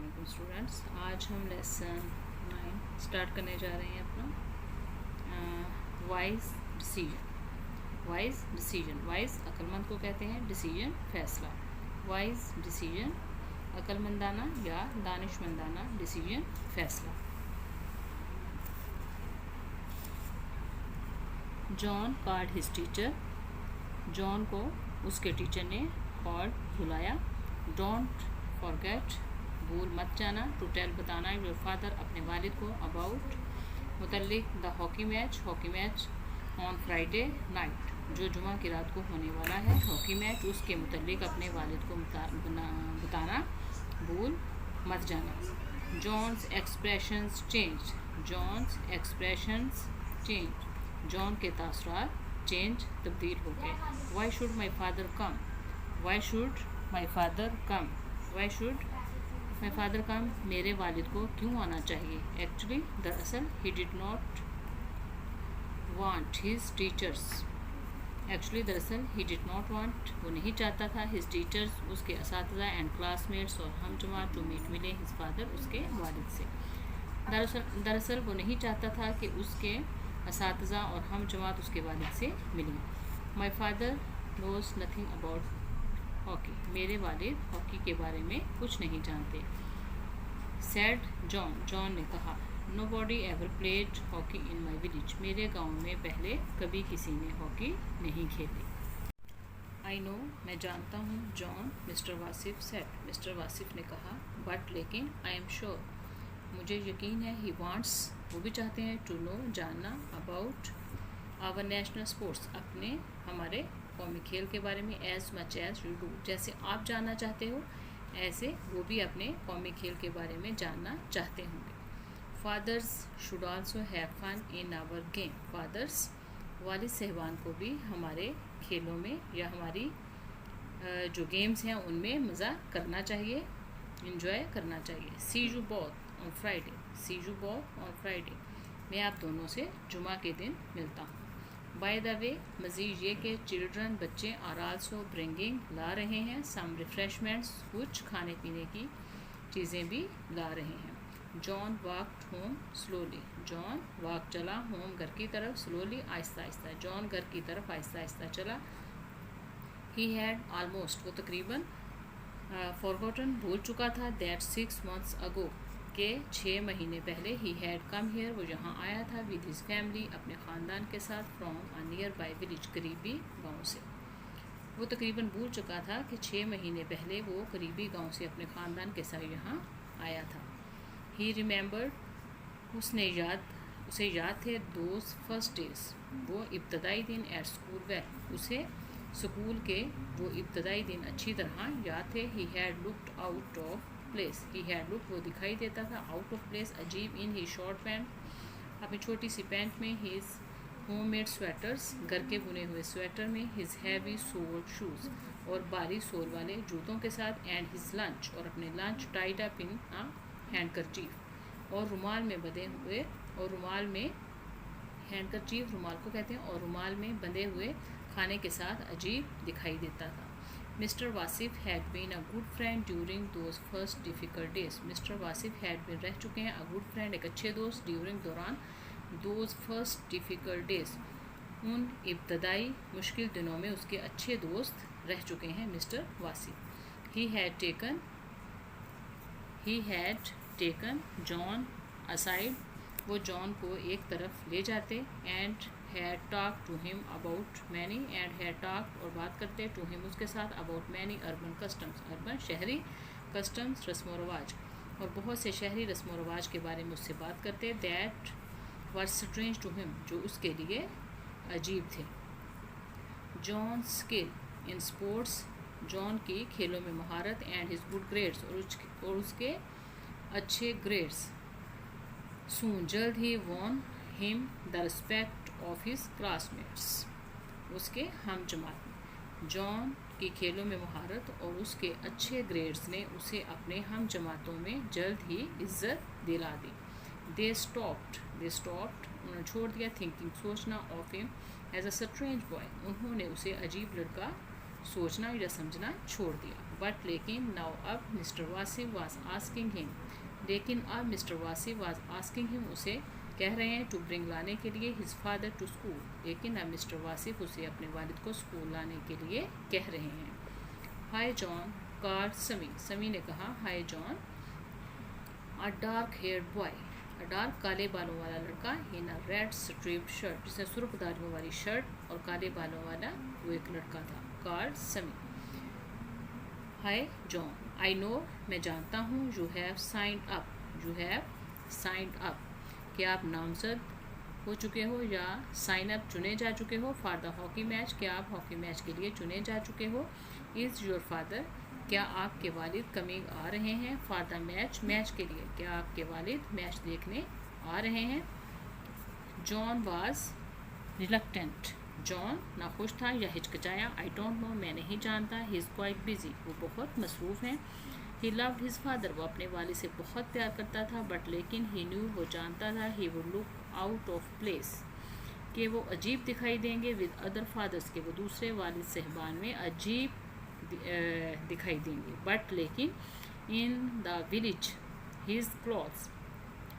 वालेकुम स्टूडेंट्स। आज हम लेसन 9 स्टार्ट करने जा रहे हैं अपना wise decision. Wise decision, wise अक्लमंद को कहते हैं, डिसीजन फैसला। वाइज डिसीजन अक्लमंदाना या दानिशमंदाना डिसीजन फैसला। John called his teacher, John को उसके टीचर ने कॉल्ड बुलाया। डोंट फॉरगेट, भूल मत जाना। टू टेल, बताना। योर फादर, अपने वालिद को। अबाउट, मुतल्लिक the hockey match, hockey match. On Friday night, जो जुमा की रात को होने वाला है हॉकी मैच, उसके मुतल्लिक अपने वालिद को बताना, भूल मत जाना। John's expressions change, John's expressions change, John के तासुरात चेंज, तब्दील हो गए। Why should my father come, why should my father come, why should my father come, मेरे वालिद को क्यों आना चाहिए। एक्चुअली, दरअसल, he did not want his teachers, actually दरअसल ही डिड नॉट वांट, वो नहीं चाहता था, हिज टीचर्स, उसके असातिज़ा, एंड क्लासमेट्स, और हम जमात, टू मीट, मिले, हिज फादर, उसके वालिद से। दरअसल वो नहीं चाहता था कि उसके असातिज़ा और हम जमात उसके वालिद से मिलें। My father knows nothing about hockey, मेरे वालिद हॉकी के बारे में कुछ नहीं जानते। सैड जॉन, जॉन ने कहा। Nobody ever played hockey in my village, मेरे गांव में पहले कभी किसी ने हॉकी नहीं खेली। आई नो, मैं जानता हूँ। John, mister Wasif said, mister Wasif ने कहा। बट, लेकिन, आई एम श्योर, मुझे यकीन है, ही वांट्स, वो भी चाहते हैं, टू नो, जानना, अबाउट आवर नेशनल स्पोर्ट्स, अपने हमारे कौमी खेल के बारे में, as much as you do, जैसे आप जानना चाहते हो ऐसे वो भी अपने कौमी खेल के बारे में जानना चाहते होंगे। Fathers should also have fun in our game, fathers, वालिद साहबान को भी हमारे खेलों में या हमारी जो गेम्स हैं उनमें मज़ा करना चाहिए, इंजॉय करना चाहिए। See you both on Friday, see you both on Friday, मैं आप दोनों से जुमा के दिन मिलता हूँ। बाय द वे, मज़ीद ये कि चिल्ड्रन, बच्चे, आर आल्सो ब्रिंगिंग, ला रहे हैं, सम रिफ्रेशमेंट्स, कुछ खाने पीने की चीज़ें भी ला रहे हैं। John walked home slowly, John walk चला, होम घर की तरफ, स्लोली आहिस्ता आहिस्ता, जॉन घर की तरफ आहिस्ता आहिस्ता चला। ही हैड ऑलमोस्ट, वो तकरीबन, फॉरगॉटन, भूल चुका था, दैट 6 months अगो, के 6 महीने पहले, ही हैड कम हियर, वो यहाँ आया था, विद हिज फैमिली, अपने ख़ानदान के साथ, from a near by village, करीबी गांव से। वो तकरीबन भूल चुका था कि 6 महीने पहले वो करीबी गांव से अपने ख़ानदान के साथ यहाँ आया था। ही रिमेंबर्ड, उसे याद थे, दोज फर्स्ट डेज, वो इब्तदाई दिन, एट स्कूल वेल, उसे स्कूल के वो इब्तदाई दिन अच्छी तरह याद थे। He had looked out of place, he had look, वो दिखाई देता था, आउट ऑफ प्लेस, अजीब, इन ही शॉर्ट पैंट, अपनी छोटी सी पैंट में, हिज होम मेड स्वेटर्स, घर के बुने हुए स्वेटर में, हिज हैवी सोल शूज़, और भारी सोल वाले जूतों के साथ, एंड हिज लंच, और अपने lunch, tied up in a handkerchief, और रुमाल में बंधे हुए, और रुमाल में, हैंडकरचीफ रुमाल को कहते हैं, और रुमाल में बंधे हुए खाने के साथ अजीब दिखाई देता था। Mister Wasif had been a good friend during those first difficult days, mister Wasif had been, रह चुके हैं, अ गुड फ्रेंड, एक अच्छे दोस्त, ड्यूरिंग, दौरान, दोज फर्स्ट डिफ़िकल्ट डेज, उन इब्तदाई मुश्किल दिनों में उसके अच्छे दोस्त रह चुके हैं mister Wasif. He had taken John aside, वो जॉन को एक तरफ ले जाते, and had talk to him about many, and had talk, और बात करते, टू हिम, उसके साथ, about many urban customs, urban, शहरी कस्टम्स, रस्म व रवाज, और बहुत से शहरी रस्म व रवाज के बारे में उससे बात करते, that was strange to him, जो उसके लिए अजीब थे। John skill in sports, John की खेलों में महारत, एंड हिज गुड ग्रेड्स, और उसके अच्छे ग्रेड्स, सून, जल्द ही, won him the respect of his classmates, उसके हम जमात में। जॉन की खेलों में महारत और उसके अच्छे ग्रेड्स ने उसे अपने हम जमातों में जल्द ही इज्जत दिला दी। दे स्टॉप्ड, उन्होंने छोड़ दिया, थिंकिंग, सोचना, of him as a strange boy, उन्होंने उसे अजीब लड़का सोचना या समझना छोड़ दिया। बट लेकिन नाउ अब mister Wasif was asking him, लेकिन अब mister Wasif was asking him, उसे कह रहे हैं टू ब्रिंग लाने के लिए हिज फादर टू स्कूल, लेकिन अब मिस्टर वासिफ उसे अपने वालिद को स्कूल लाने के लिए कह रहे हैं। हाय जॉन कार समी, समी ने कहा hi John. A dark haired boy, a dark काले बालों वाला लड़का, in a red striped shirt, जिसने सुर्ख धारियों वाली शर्ट और काले बालों वाला वो एक लड़का था। कार समी। हाय जॉन, आई नो, मैं जानता हूँ, you have signed up, you have signed up, कि आप नामजद हो चुके हो या साइन अप चुने जा चुके हो फॉर द हॉकी मैच, क्या आप हॉकी मैच के लिए चुने जा चुके हो। इज़ योर फादर, क्या आपके वालिद कमिंग आ रहे हैं फॉर द मैच, मैच के लिए, क्या आपके वालिद मैच देखने आ रहे हैं। जॉन वाज रिलक्टेंट, जॉन नाखुश था या हिचकिचाया। आई डोंट नो, मैं नहीं जानता। ही इज़ क्वाइट बिजी, वो बहुत मसरूफ़ हैं। ही लव्ड हिज फादर, वो अपने वालिद से बहुत प्यार करता था। बट लेकिन ही न्यू, वो जानता था, he would look out of place, कि वो अजीब दिखाई देंगे विद अदर फादर्स, के वो दूसरे वालिद सहबान में अजीब दिखाई देंगे। बट लेकिन in the village his clothes,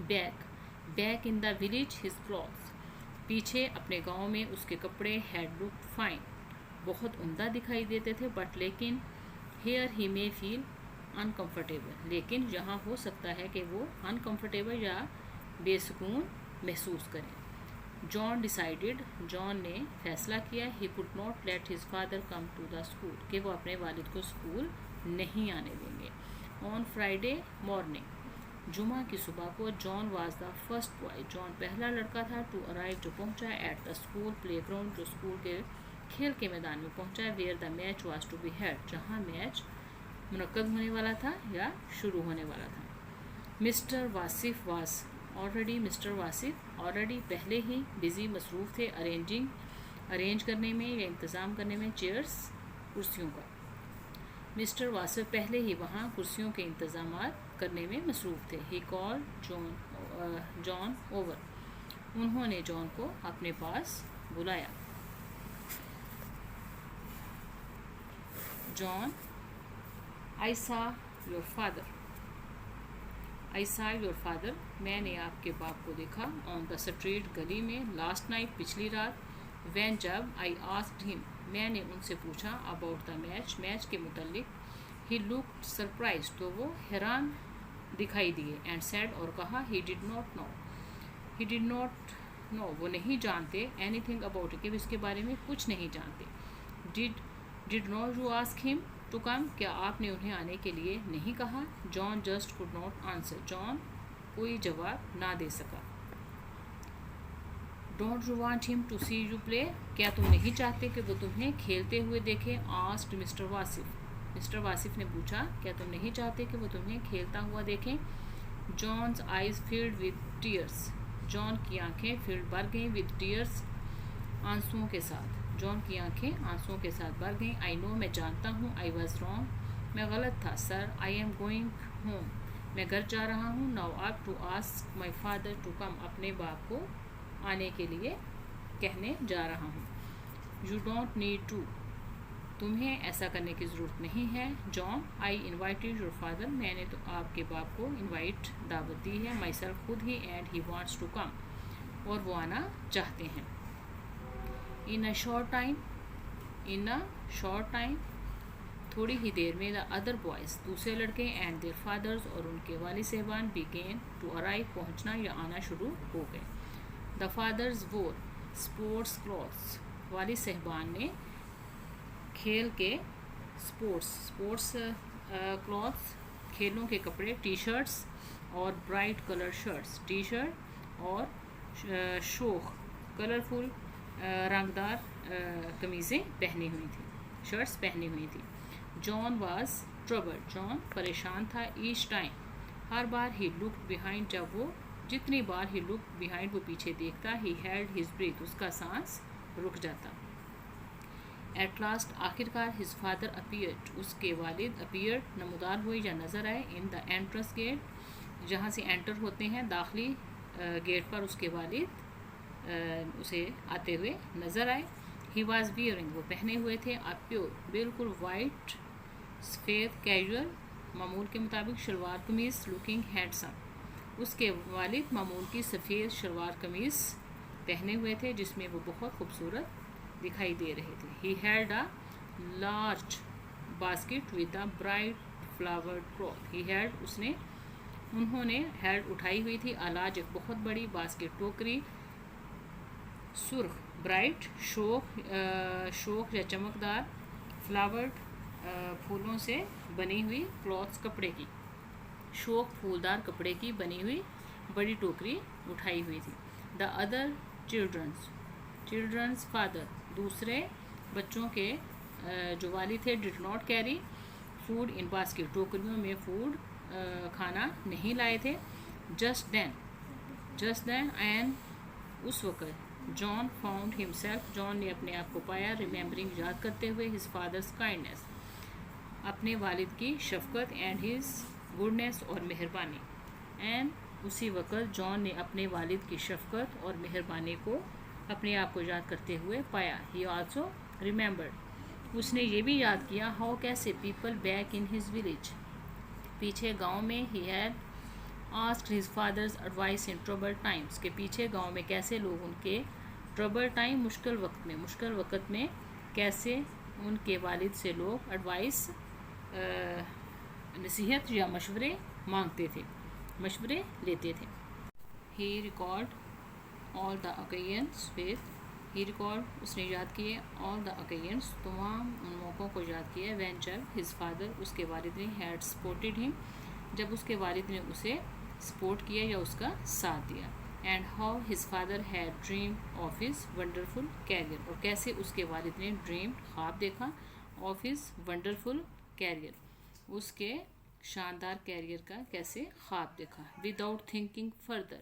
back in the village his clothes, पीछे अपने गांव में उसके कपड़े हैड लुक फाइन, बहुत उम्दा दिखाई देते थे। बट लेकिन हेयर ही मे फील अनकम्फर्टेबल, लेकिन यहाँ हो सकता है कि वो अनकम्फर्टेबल या बेसुकून महसूस करें। जॉन डिसाइडेड, जॉन ने फैसला किया, he could not let his father come to the school, कि वो अपने वालिद को स्कूल नहीं आने देंगे। ऑन फ्राइडे मॉर्निंग, जुमा की सुबह को, John was the first boy, John पहला लड़का था, टू अराइव, जो पहुंचा, at the school play ground, जो स्कूल के खेल के मैदान में पहुंचा, where the match was to be held, जहाँ मैच मुनक्कद होने वाला था या शुरू होने वाला था। Mister Wasif was already, mister Wasif already पहले ही बिजी, मसरूफ़ थे, अरेंज करने में या इंतज़ाम करने में चेयर्स, कुर्सियों का। मिस्टर वासिफ पहले ही वहाँ कुर्सियों के इंतज़ाम करने में मसरूफ़ थे। ही कॉल जॉन ओवर, उन्होंने जॉन को अपने पास बुलाया। जॉन, आई सा योर फादर, आई सा योर फादर, मैंने आपके बाप को देखा, ऑन द स्ट्रीट, गली में, लास्ट नाइट, पिछली रात, वैन, जब, आई आस्क्ड हिम, मैंने उनसे पूछा, अबाउट द मैच, मैच के मुतल्लिक, ही लुक्ड सरप्राइज, तो वो हैरान दिखाई दिए, एंड सेड, और कहा, ही did not know, he did not know, वो नहीं जानते, एनीथिंग अबाउट इट, कि इसके बारे में कुछ नहीं जानते। Did not you ask him to come, क्या आपने उन्हें आने के लिए नहीं कहा। John just could not answer, John कोई जवाब ना दे सका। Don't you want him to see you play, क्या तुम नहीं चाहते कि वो तुम्हें खेलते हुए देखे। Asked mister Wasif, mister Wasif ने पूछा, क्या तुम नहीं चाहते कि वो तुम्हें खेलता हुआ देखें। John's eyes filled with tears, John की आंखें फील्ड भर गईं विद टीयर्स, आंसुओं के साथ, जॉन की आंखें आंसुओं के साथ भर गईं। आई नो, मैं जानता हूँ, आई वॉज रॉन्ग, मैं गलत था। Sir, I am going home, मैं घर जा रहा हूँ। नाउ अब to ask my father to come, अपने बाप को आने के लिए कहने जा रहा हूँ। यू डोंट नीड टू, तुम्हें ऐसा करने की ज़रूरत नहीं है। John, I invited your father, मैंने तो आपके बाप को इन्वाइट, दावत दी है, माई सेल्फ, खुद ही, and he wants to come, और वो आना चाहते हैं। In a short time, in a short time, थोड़ी ही देर में, द अदर बॉयज़, दूसरे लड़के, एंड देयर फादर्स, और उनके वालिद साहबान, बिगेन टू अराइव, पहुँचना या आना शुरू हो गए। द फादर्स वोर स्पोर्ट्स क्लॉथ्स, वालिद साहबान ने खेल के स्पोर्ट्स क्लॉथ्स, खेलों के कपड़े, टी शर्ट्स और bright colour shirts, T shirt और शोख कलरफुल रंगदार कमीज़ें पहनी हुई थी, शर्ट्स पहनी हुई थी। जॉन वाज ट्रबल्ड, जॉन परेशान था। Each time, her bar, he looked behind, जब वो, जितनी बार ही लुक्ड बिहाइंड, वो पीछे देखता, ही हेल्ड हिज ब्रीथ, उसका सांस रुक जाता। एट लास्ट, आखिरकार, हिज फादर अपीयर्ड, उसके वालिद अपीयर्ड, नमूदार हुए या नज़र आए, इन द एंट्रेंस गेट, जहाँ से एंटर होते हैं, दाखिली गेट पर उसके वालिद उसे आते हुए नज़र आए। ही वॉज वियरिंग, वो पहने हुए थे, अ प्योर, बिल्कुल वाइट सफ़ेद कैजुअल मामूल के मुताबिक शलवार कमीज़ लुकिंग हैंडसम। उसके वालिद मामूल की सफ़ेद शलवार कमीज़ पहने हुए थे जिसमें वो बहुत खूबसूरत दिखाई दे रहे थे। He had a large basket with a bright flowered cloth. He had उन्होंने हैड उठाई हुई थी अलाज एक बहुत बड़ी बास्केट टोकरी सुर्ख ब्राइट शोक या चमकदार फ्लावर्ड फूलों से बनी हुई क्लॉथ्स कपड़े की शोक फूलदार कपड़े की बनी हुई बड़ी टोकरी उठाई हुई थी। द अदर चिल्ड्रंस फादर दूसरे बच्चों के जो वाली थे did not carry food in basket टोकरियों में फूड खाना नहीं लाए थे। जस्ट देन एंड उस वक़्त जॉन फाउंड हिमसेल्फ जॉन ने अपने आप को पाया रिमेंबरिंग याद करते हुए हिज फादर्स काइंडनेस अपने वालिद की शफकत एंड हिज गुडनेस और मेहरबानी। एंड उसी वक़्त जॉन ने अपने वालिद की शफकत और मेहरबानी को अपने आप को याद करते हुए पाया। ही आल्सो रिमेंबर्ड उसने ये भी याद किया हाउ कैसे people back in his village पीछे गांव में he had asked his father's advice in trouble times के पीछे गांव में कैसे लोग उनके ट्रबल टाइम मुश्किल वक्त में कैसे उनके वालिद से लोग एडवाइस नसीहत या मशवरे लेते थे। ही रिकॉर्ड ऑल द ओकेजन्स उसने याद किए ऑल द ओकेजन्स तमाम उन मौक़ों को याद किया व्हेन जब हिज फादर उसके वालिद ने हैड सपोर्टेड हिम जब उसके वालिद ने उसे सपोर्ट किया या उसका साथ दिया। And how his father had dream of his wonderful career और कैसे उसके वालिद ने ख्वाब देखा ऑफ हिज वंडरफुल कैरियर उसके शानदार कैरियर का कैसे ख्वाब देखा। विदाउट थिंकिंग फर्दर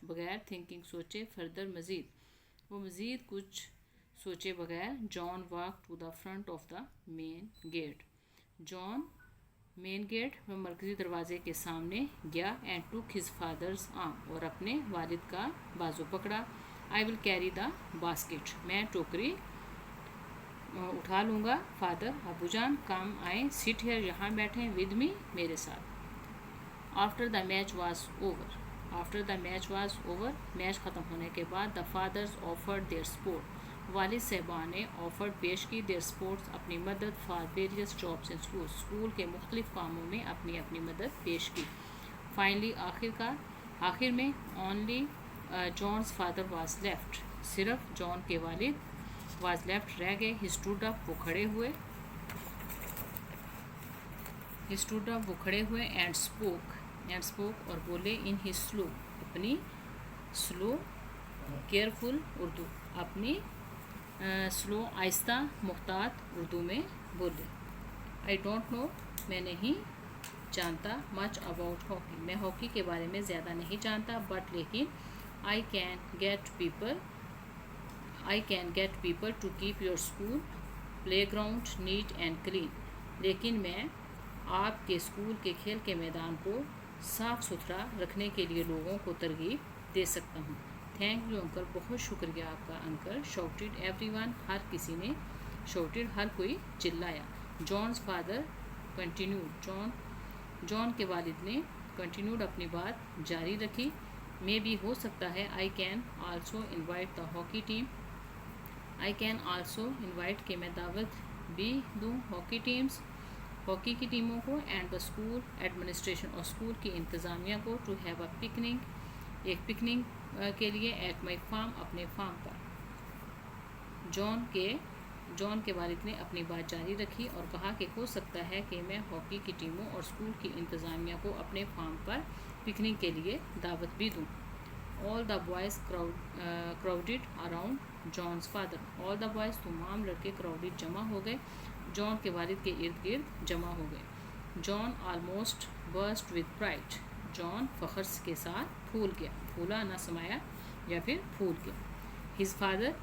बगैर थिंकिंग सोचे फर्दर मज़ीद कुछ सोचे बगैर John walk to the front of the main gate John main gate में मरकज़ी दरवाजे के सामने गया and took his father's arm और अपने वालिद का बाजू पकड़ा। I will carry the basket मैं टोकरी उठा लूँगा। फादर अबूजान काम आए सिट हियर यहाँ बैठे विद मी मेरे साथ। After the match was over match ख़त्म होने के बाद the fathers offered their support वालिद साहबान ने ऑफर्ड पेश की देयर सपोर्ट्स अपनी मदद for various jobs in school के मुख्तलिफ कामों में अपनी अपनी मदद पेश की। फाइनली आखिर में only John's father was left सिर्फ जॉन के वालिद वाज लेफ्ट रह गए। ही स्टूड अप वो खड़े हुए एंड स्पोक और बोले इन हिज स्लो अपनी स्लो केयरफुल उर्दू अपनी स्लो आहिस्ता मुख्तात उर्दू में बोले। आई डोंट नो मैं नहीं जानता मच अबाउट हॉकी मैं हॉकी के बारे में ज़्यादा नहीं जानता बट लेकिन I can get people to keep your school playground neat and clean लेकिन मैं आपके स्कूल के खेल के मैदान को साफ़ सुथरा रखने के लिए लोगों को तरगीब दे सकता हूँ। थैंक यू अंकल बहुत शुक्रिया आपका अंकल। शाउटेड एवरीवन हर किसी ने शाउटेड हर कोई चिल्लाया। जॉन्स फादर कंटिन्यूड जॉन के वालिद ने कंटिन्यूड अपनी बात जारी रखी। मे भी हो सकता है आई कैन आल्सो इनवाइट के मैं दावत भी दूँ हॉकी की टीमों को एंड द स्कूल एडमिनिस्ट्रेशन और स्कूल की इंतज़ामिया को टू हैव अ पिकनिक के लिए एट माई फार्म अपने फार्म पर। जॉन के वालिद ने अपनी बात जारी रखी और कहा कि हो सकता है कि मैं हॉकी की टीमों और स्कूल की इंतज़ामिया को अपने फार्म पर पिकनिक के लिए दावत भी दूँ। All the boys crowded around John's father all the boys तमाम लड़के क्राउडेड जमा हो गए जॉन के वालिद के इर्द गिर्द जमा हो गए। John almost burst with pride John फ़ख्र के साथ फूला ना समाया या फिर फूल गया। हिज फादर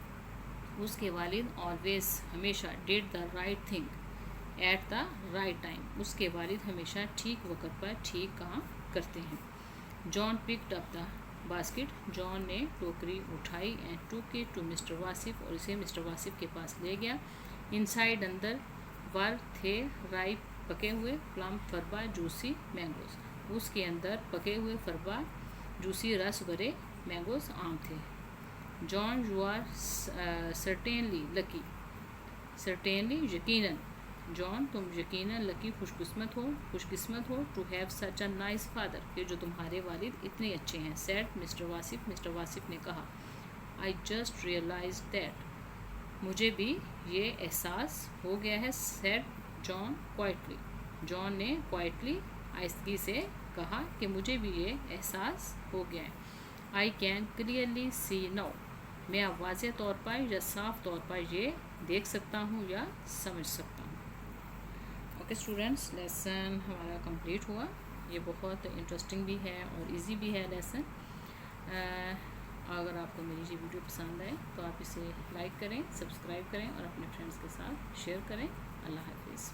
उसके वालिद ऑलवेज हमेशा did the right thing at the right time उसके वालिद हमेशा ठीक वक्त पर ठीक काम करते हैं। John picked up the basket John ने टोकरी उठाई एंड टूक इट टू मिस्टर वासिफ और इसे मिस्टर वासिफ के पास ले गया। इनसाइड अंदर वर थे राइप پکے ہوئے پلم فربا جوسی مینگوز. اس کے اندر پکے ہوئے فربا جوسی رس بھرے مینگوز آم تھے. جان یو آر سرٹینلی لکی. سرٹینلی یقیناً. جان تم یقیناً لکی خوش قسمت ہو to have such a nice father کہ جو تمہارے والد اتنے اچھے ہیں. سیڈ مسٹر واصف نے کہا. آئی جسٹ ریئلائزڈ دیٹ مجھے بھی یہ احساس ہو گیا ہے. سیڈ جان کوائٹلی. جان نے کوائٹلی آہستگی سے کہا کہ مجھے بھی یہ احساس ہو گیا ہے. I can clearly see now. میں اب واضح طور پر یا صاف طور پر یہ دیکھ سکتا ہوں یا سمجھ سکتا ہوں. اوکے اسٹوڈینٹس، لیسن ہمارا کمپلیٹ ہوا. یہ بہت انٹرسٹنگ بھی ہے اور ایزی بھی ہے لیسن. اگر آپ کو میری یہ ویڈیو پسند آئے تو آپ اسے لائک کریں، سبسکرائب کریں اور اپنے فرینڈس کے ساتھ شیئر کریں. اللہ حافظ.